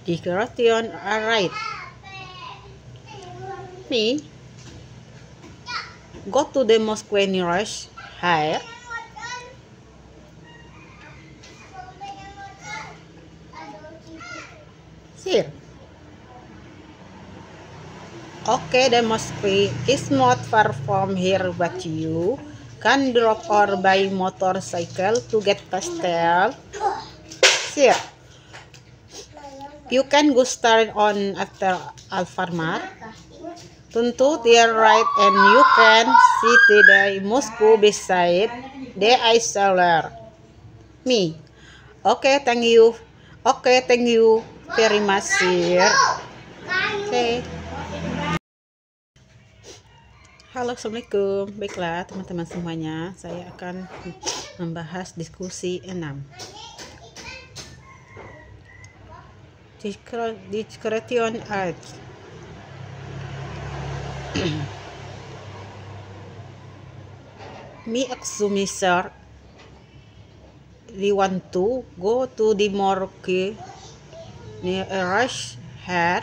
Decoration right. Me go to the mosque nearest here. Here. Okay, the mosque is not far from here, but you can drop or by motorcycle to get pastel. Here. You can go start on after Alfamart. Turn to your right and you can see the mosque beside the ice cellar. Me. Okay, thank you. Okay, thank you very much, sir. Okay. Halo, assalamualaikum. Baiklah, teman-teman semuanya, saya akan membahas diskusi 6. Discretion art. Me assuming sir, we want to go to the morgue nearest here.